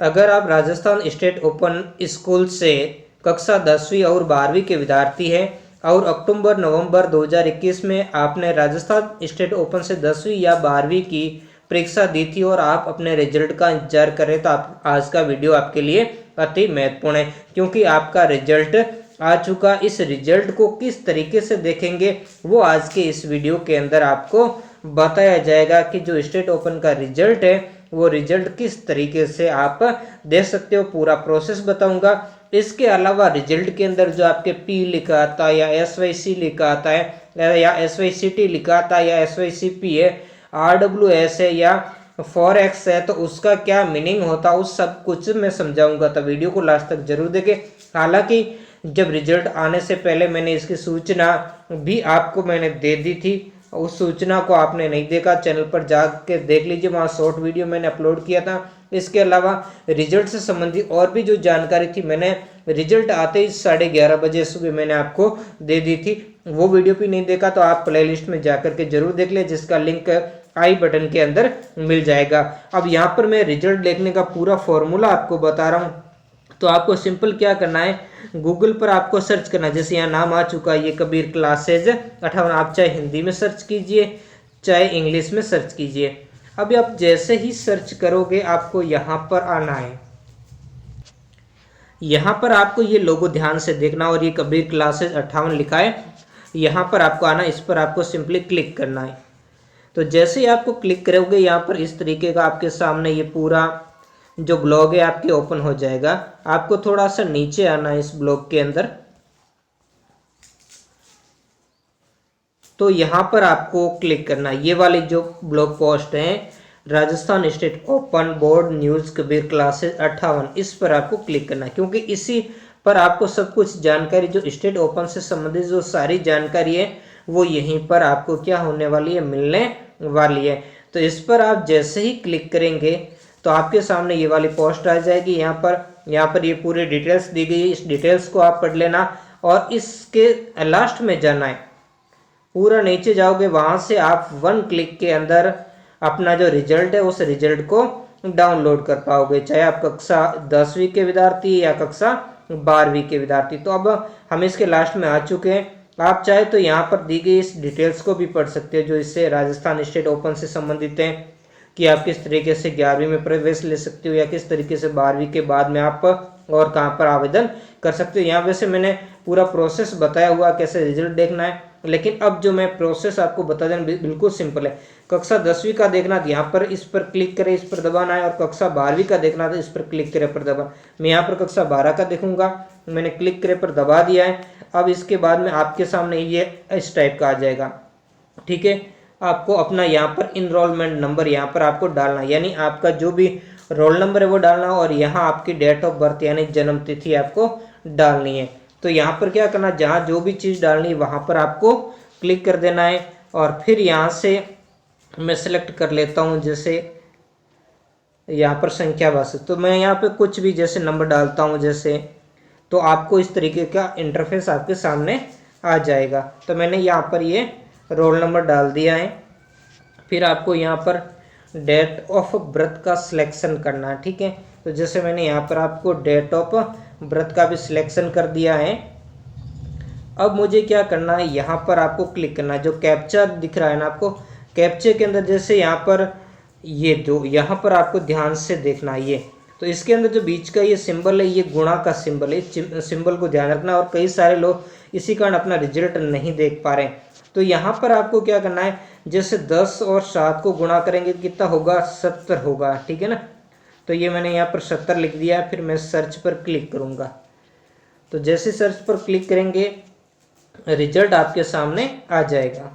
अगर आप Rajasthan state open school से कक्षा 10वीं और 12वीं के विद्यार्थी हैं और अक्टूबर नवंबर 2021 में आपने राजस्थान स्टेट ओपन से 10वीं या 12वीं की परीक्षा दी थी और आप अपने रिजल्ट का इंतजार कर रहे, तो आप आज का वीडियो आपके लिए अति महत्वपूर्ण है, क्योंकि आपका रिजल्ट आ चुका। इस रिजल्ट को किस तरीके से देखेंगे वो आज के इस वीडियो के अंदर आपको बताया जाएगा कि जो स्टेट ओपन का रिजल्ट है वो रिजल्ट किस तरीके से आप देख सकते हो, पूरा प्रोसेस बताऊंगा। इसके अलावा रिजल्ट के अंदर जो आपके पी लिखा आता है या SYC लिखा आता है या SYCT लिखा आता है या SYCP है, RWS है या 4X है, तो उसका क्या मीनिंग होता है उस सब कुछ मैं समझाऊंगा, तो वीडियो को लास्ट तक जरूर देखें। हालांकि जब रिजल्ट आने से पहले मैंने इसकी सूचना भी आपको मैंने दे दी थी, उस सूचना को आपने नहीं देखा चैनल पर जाके देख लीजिए, वहाँ शॉर्ट वीडियो मैंने अपलोड किया था। इसके अलावा रिजल्ट से संबंधित और भी जो जानकारी थी मैंने रिजल्ट आते ही 11:30 बजे सुबह मैंने आपको दे दी थी, वो वीडियो भी नहीं देखा तो आप प्लेलिस्ट में जाकर के जरूर देख ले, जिसका लिंक आई बटन के अंदर मिल जाएगा। अब यहाँ पर मैं रिजल्ट देखने का पूरा फॉर्मूला आपको बता रहा हूँ। तो आपको सिंपल क्या करना है, गूगल पर आपको सर्च करना है, जैसे यहाँ नाम आ चुका है ये कबीर क्लासेज 58, आप चाहे हिंदी में सर्च कीजिए चाहे इंग्लिश में सर्च कीजिए। अब आप जैसे ही सर्च करोगे आपको यहाँ पर आना है, यहाँ पर आपको ये लोगो ध्यान से देखना और ये कबीर क्लासेज 58 लिखा है, यहाँ पर आपको आना, इस पर आपको सिंपली क्लिक करना है। तो जैसे ही आपको क्लिक करोगे यहाँ पर इस तरीके का आपके सामने ये पूरा जो ब्लॉग है आपके ओपन हो जाएगा। आपको थोड़ा सा नीचे आना है इस ब्लॉग के अंदर, तो यहाँ पर आपको क्लिक करना है। ये वाली जो ब्लॉग पोस्ट है Rajasthan state open board news Kabir classes 58, इस पर आपको क्लिक करना है, क्योंकि इसी पर आपको सब कुछ जानकारी जो स्टेट ओपन से संबंधित जो सारी जानकारी है वो यहीं पर आपको क्या होने वाली है, मिलने वाली है। तो इस पर आप जैसे ही क्लिक करेंगे तो आपके सामने ये वाली पोस्ट आ जाएगी। यहाँ पर ये पूरी डिटेल्स दी गई है, इस डिटेल्स को आप पढ़ लेना और इसके लास्ट में जाना है, पूरा नीचे जाओगे, वहां से आप 1 क्लिक के अंदर अपना जो रिजल्ट है उस रिजल्ट को डाउनलोड कर पाओगे, चाहे आप कक्षा 10वीं के विद्यार्थी या कक्षा 12वीं के विद्यार्थी। तो अब हम इसके लास्ट में आ चुके हैं। आप चाहे तो यहाँ पर दी गई इस डिटेल्स को भी पढ़ सकते हो जो इससे राजस्थान स्टेट ओपन से संबंधित है, कि आप किस तरीके से 11वीं में प्रवेश ले सकते हो या किस तरीके से 12वीं के बाद में आप और कहाँ पर आवेदन कर सकते हो। यहाँ वैसे मैंने पूरा प्रोसेस बताया हुआ कैसे रिजल्ट देखना है, लेकिन अब जो मैं प्रोसेस आपको बता देना बिल्कुल सिंपल है। कक्षा 10वीं का देखना तो यहाँ पर इस पर क्लिक करें, इस पर दबाना है, और कक्षा 12वीं का देखना तो इस पर क्लिक करें पर दबाना। मैं यहाँ पर कक्षा 12 का देखूंगा, मैंने क्लिक करे पर दबा दिया है। अब इसके बाद में आपके सामने ये इस टाइप का आ जाएगा, ठीक है। आपको अपना यहाँ पर इनरोलमेंट नंबर यहाँ पर आपको डालना, यानी आपका जो भी रोल नंबर है वो डालना, और यहाँ आपकी डेट ऑफ बर्थ यानी जन्म तिथि आपको डालनी है। तो यहाँ पर क्या करना, जहाँ जो भी चीज़ डालनी है वहाँ पर आपको क्लिक कर देना है, और फिर यहाँ से मैं सेलेक्ट कर लेता हूँ, जैसे यहाँ पर संख्या बस, तो मैं यहाँ पे कुछ भी जैसे नंबर डालता हूँ जैसे, तो आपको इस तरीके का इंटरफेस आपके सामने आ जाएगा। तो मैंने यहाँ पर ये रोल नंबर डाल दिया है। फिर आपको यहाँ पर डेट ऑफ बर्थ का सिलेक्शन करना है, ठीक है। तो जैसे मैंने यहाँ पर आपको डेट ऑफ बर्थ का भी सिलेक्शन कर दिया है। अब मुझे क्या करना है, यहाँ पर आपको क्लिक करना है, जो कैप्चा दिख रहा है ना आपको, कैप्चे के अंदर जैसे यहाँ पर ये जो यहाँ पर आपको ध्यान से देखना है, ये तो इसके अंदर जो बीच का ये सिंबल है ये गुणा का सिंबल है, इस सिंबल को ध्यान रखना। और कई सारे लोग इसी कारण अपना रिजल्ट नहीं देख पा रहे हैं। तो यहाँ पर आपको क्या करना है, जैसे 10 और 7 को गुणा करेंगे कितना होगा, 70 होगा, ठीक है ना। तो ये मैंने यहाँ पर 70 लिख दिया है। फिर मैं सर्च पर क्लिक करूँगा, तो जैसे सर्च पर क्लिक करेंगे रिजल्ट आपके सामने आ जाएगा।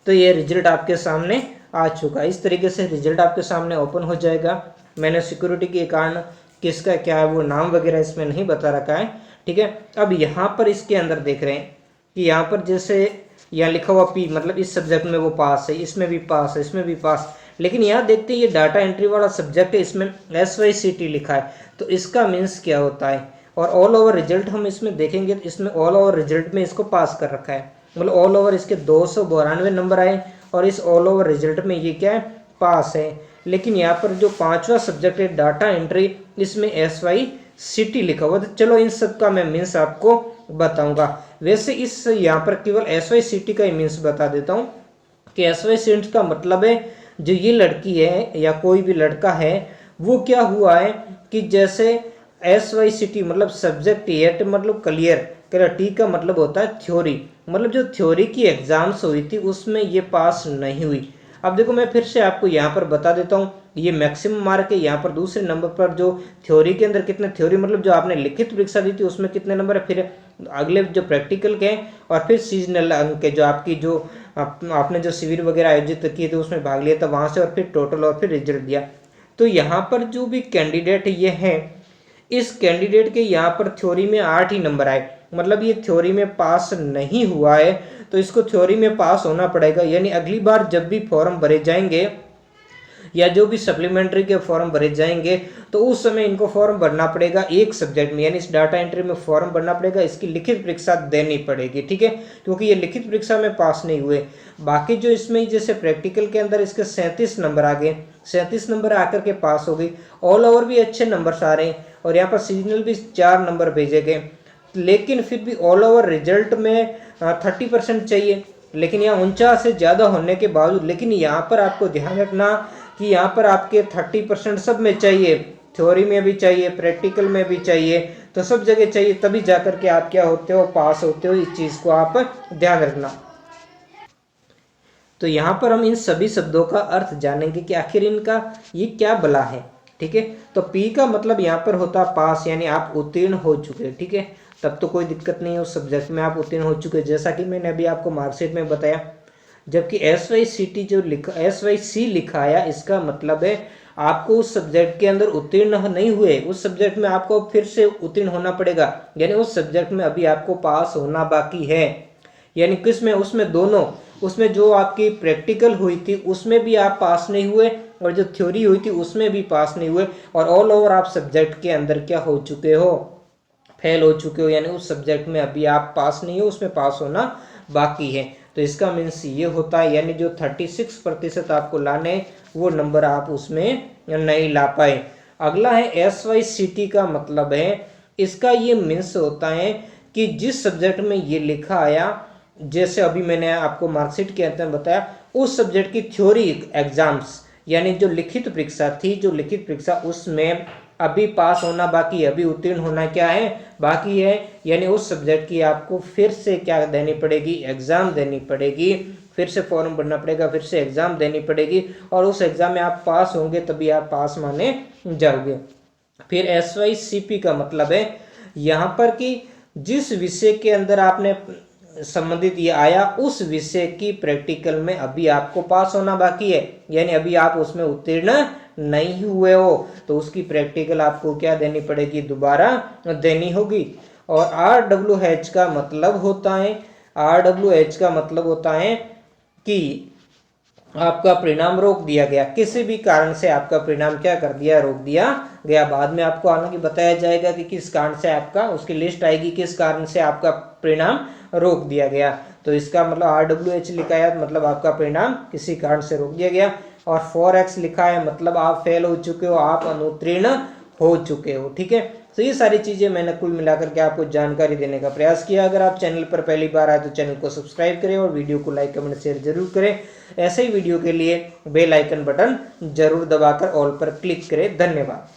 तो ये रिजल्ट आपके सामने आ चुका है। इस तरीके से रिजल्ट आपके सामने ओपन हो जाएगा। मैंने सिक्योरिटी के कारण किसका क्या है वो नाम वगैरह इसमें नहीं बता रखा है, ठीक है। अब यहाँ पर इसके अंदर देख रहे हैं कि यहाँ पर जैसे यहाँ लिखा हुआ पी, मतलब इस सब्जेक्ट में वो पास है, इसमें भी पास है, इसमें भी पास। लेकिन यहाँ देखते हैं ये डाटा एंट्री वाला सब्जेक्ट है, इसमें SYCT लिखा है, तो इसका मीन्स क्या होता है। और ऑल ओवर रिजल्ट हम इसमें देखेंगे तो इसमें ऑल ओवर रिजल्ट में इसको पास कर रखा है, मतलब ऑल ओवर इसके 292 नंबर आए और इस ऑल ओवर रिजल्ट में ये क्या है, पास है। लेकिन यहाँ पर जो 5वां सब्जेक्ट है डाटा एंट्री, इसमें SYCT लिखा हुआ। तो चलो इन सब का मैं मीन्स आपको बताऊंगा। वैसे इस यहाँ पर केवल SYCT का ही मीन्स बता देता हूँ कि SYCT का मतलब है जो ये लड़की है या कोई भी लड़का है, वो क्या हुआ है कि जैसे SYCT मतलब सब्जेक्ट येट मतलब क्लियर, टी का मतलब होता है थ्योरी, मतलब जो थ्योरी की एग्जाम्स हुई थी उसमें ये पास नहीं हुई। अब देखो मैं फिर से आपको यहाँ पर बता देता हूँ, ये मैक्सिमम मार्क है। यहाँ पर दूसरे नंबर पर जो थ्योरी के अंदर कितने, थ्योरी मतलब जो आपने लिखित परीक्षा दी थी उसमें कितने नंबर है, फिर अगले जो प्रैक्टिकल के हैं, और फिर सीजनल अंक के जो आपकी जो आपने जो शिविर वगैरह आयोजित किए थे उसमें भाग लिया था वहाँ से, और फिर टोटल और फिर रिजल्ट दिया। तो यहाँ पर जो भी कैंडिडेट ये है, इस कैंडिडेट के यहाँ पर थ्योरी में 8 ही नंबर आए, मतलब ये थ्योरी में पास नहीं हुआ है, तो इसको थ्योरी में पास होना पड़ेगा। यानी अगली बार जब भी फॉर्म भरे जाएंगे या जो भी सप्लीमेंट्री के फॉर्म भरे जाएंगे तो उस समय इनको फॉर्म भरना पड़ेगा एक सब्जेक्ट में, यानी इस डाटा एंट्री में फॉर्म भरना पड़ेगा, इसकी लिखित परीक्षा देनी पड़ेगी, ठीक है, क्योंकि ये लिखित परीक्षा में पास नहीं हुए। बाकी जो इसमें जैसे प्रैक्टिकल के अंदर इसके 37 नंबर आ गए, 37 नंबर आकर के पास हो गई, ऑल ओवर भी अच्छे नंबर आ रहे हैं, और यहाँ पर सीजनल भी 4 नंबर भेजे गए, लेकिन फिर भी ऑल ओवर रिजल्ट में 30% चाहिए, लेकिन यहाँ 49 से ज़्यादा होने के बावजूद, लेकिन यहाँ पर आपको ध्यान रखना कि यहाँ पर आपके 30% सब में चाहिए, थ्योरी में भी चाहिए, प्रैक्टिकल में भी चाहिए, तो सब जगह चाहिए, तभी जाकर के आप क्या होते हो, पास होते हो। इस चीज़ को आप ध्यान रखना। तो यहाँ पर हम इन सभी शब्दों का अर्थ जानेंगे कि आखिर इनका ये क्या भला है, ठीक है। तो पी का मतलब यहाँ पर होता है पास, यानी आप उत्तीर्ण हो चुके, ठीक है, तब तो कोई दिक्कत नहीं है, उस सब्जेक्ट में आप उत्तीर्ण हो चुके, जैसा कि मैंने अभी आपको मार्कशीट में बताया। जबकि SYCT जो लिखा, SYC लिखा आया, इसका मतलब है आपको उस सब्जेक्ट के अंदर उत्तीर्ण नहीं हुए, उस सब्जेक्ट में आपको फिर से उत्तीर्ण होना पड़ेगा, यानी उस सब्जेक्ट में अभी आपको पास होना बाकी है। यानी किस में, उसमें दोनों, उसमें जो आपकी प्रैक्टिकल हुई थी उसमें भी आप पास नहीं हुए, और जो थ्योरी हुई थी उसमें भी पास नहीं हुए, और ऑल ओवर आप सब्जेक्ट के अंदर क्या हो चुके हो, फेल हो चुके हो, यानी उस सब्जेक्ट में अभी आप पास नहीं हो, उसमें पास होना बाकी है। तो इसका मीन्स ये होता है, यानी जो 36% आपको लाने वो नंबर आप उसमें नहीं ला पाए। अगला है SYCT का मतलब है, इसका ये मीन्स होता है कि जिस सब्जेक्ट में ये लिखा आया, जैसे अभी मैंने आपको मार्कशीट के अंदर बताया, उस सब्जेक्ट की थ्योरी एग्जाम्स, यानी जो लिखित परीक्षा थी, जो लिखित परीक्षा उसमें अभी पास होना बाकी है, अभी उत्तीर्ण होना क्या है, बाकी है, यानी उस सब्जेक्ट की आपको फिर से क्या देनी पड़ेगी, एग्जाम देनी पड़ेगी, फिर से फॉर्म भरना पड़ेगा, फिर से एग्जाम देनी पड़ेगी, और उस एग्जाम में आप पास होंगे तभी आप पास माने जाओगे। फिर SYCP का मतलब है यहाँ पर कि जिस विषय के अंदर आपने संबंधित ये आया, उस विषय की प्रैक्टिकल में अभी आपको पास होना बाकी है, यानी अभी आप उसमें उत्तीर्ण नहीं हुए हो, तो उसकी प्रैक्टिकल आपको क्या देनी पड़ेगी, दोबारा देनी होगी। और RWH का मतलब होता है, RWH का मतलब होता है कि आपका परिणाम रोक दिया गया, किसी भी कारण से आपका परिणाम क्या कर दिया, रोक दिया गया। बाद में आपको हालांकि बताया जाएगा कि किस कारण से आपका, उसकी लिस्ट आएगी किस कारण से आपका परिणाम रोक दिया गया। तो इसका मतलब RWH लिखा है मतलब आपका परिणाम किसी कारण से रोक दिया गया, और 4X लिखा है मतलब आप फेल हो चुके हो, आप अनुत्तीर्ण हो चुके हो, ठीक है। तो ये सारी चीज़ें मैंने कुल मिलाकर के आपको जानकारी देने का प्रयास किया। अगर आप चैनल पर पहली बार आए तो चैनल को सब्सक्राइब करें और वीडियो को लाइक कमेंट शेयर जरूर करें। ऐसे ही वीडियो के लिए बेल आइकन बटन जरूर दबाकर ऑल पर क्लिक करें। धन्यवाद।